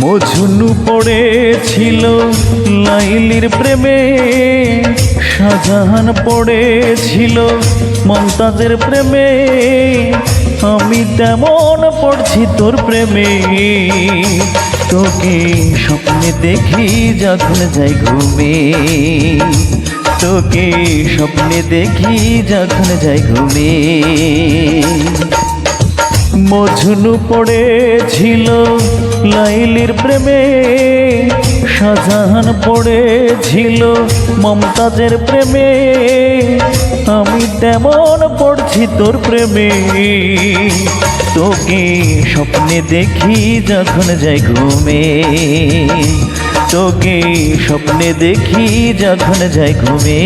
মজনু পড়েছিল লাইলির প্রেমে, শাহজাহান পড়েছিল মমতাজের প্রেমে, আমি তেমন পড়ছি তোর প্রেমে। তোকে স্বপ্নে দেখি যখন যাই ঘুমে, তোকে স্বপ্নে দেখি যখন যাই ঘুমে। মজনু পড়েছিল লাইলির প্রেমে, শাহজাহান পড়েছিল মমতাজের প্রেমে, আমি তেমন পড়ছি তোর প্রেমে। তোকে স্বপ্নে দেখি যখন যাই ঘুমে, তোকে স্বপ্নে দেখি যখন যাই ঘুমে।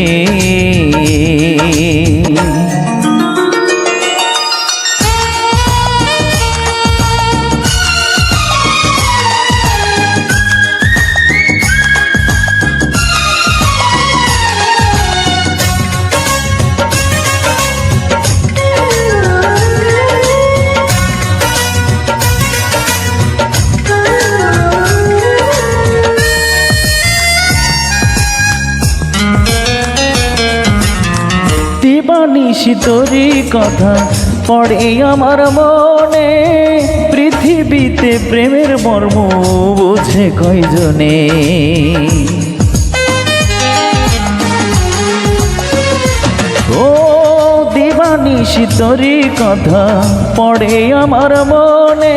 দিবানিশি তোরই কথা পড়ে আমার মনে, পৃথিবীতে প্রেমের মর্ম বোঝে কয়জনে। ও দিবানিশি তোরই কথা পড়ে আমার মনে,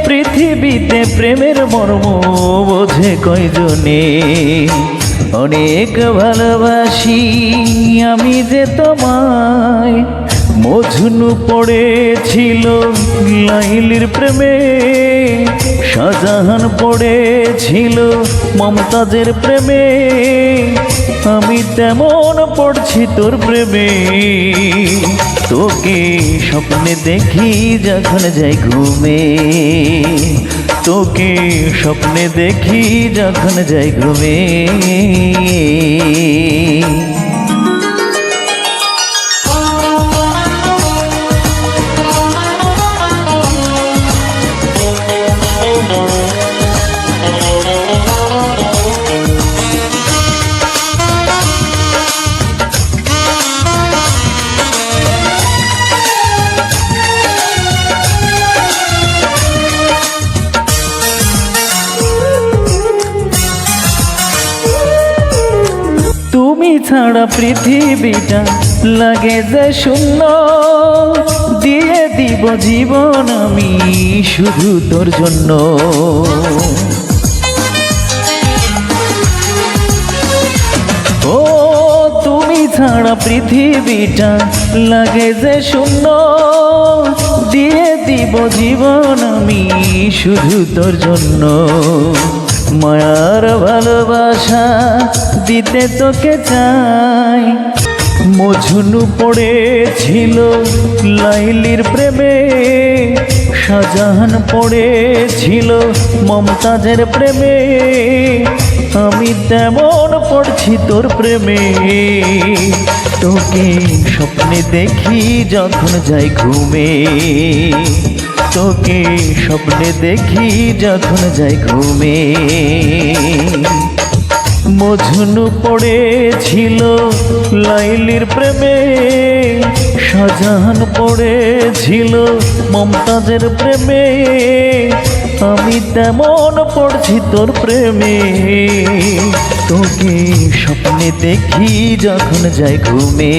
পৃথিবীতে প্রেমের মর্ম বোঝে কয়জনে। অনেক ভালোবাসি আমি যে তোমায়, মজনু পড়েছিল লাইলির প্রেমে, শাহজাহান পড়েছিল মমতাজের প্রেমে, আমি তেমন পড়ছি তোর প্রেমে। তোকে স্বপ্নে দেখি যখন যাই ঘুমে, তোকে স্বপ্নে দেখি যখন যাই ঘুমে। তুমি ছাড়া পৃথিবীটা লাগে যে শূন্য, দিয়ে দিব জীবন আমি শুধু তোর জন্য। ও তুমি ছাড়া পৃথিবীটা লাগে যে শূন্য, দিয়ে দিব জীবন আমি শুধু তোর জন্য। মায়ার ভালোবাসা দিতে তোকে চাই, মজনু পড়েছিল লাইলির প্রেমে, শাহজাহান পড়েছিল মমতাজের প্রেমে, আমি তেমন পড়ছি তোর প্রেমে। তোকে স্বপ্নে দেখি যখন যাই ঘুমে, তোকে স্বপ্নে দেখি যখন যাই ঘুমে। মজনু পড়েছিল লাইলির প্রেমে, শাহজাহান পড়েছিল মমতাজের প্রেমে, আমি তেমন পড়ছি তোর প্রেমে। তোকে স্বপ্নে দেখি যখন যাই ঘুমে,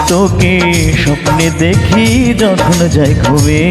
তোকে স্বপ্নে দেখি যখন যাই ঘুমে।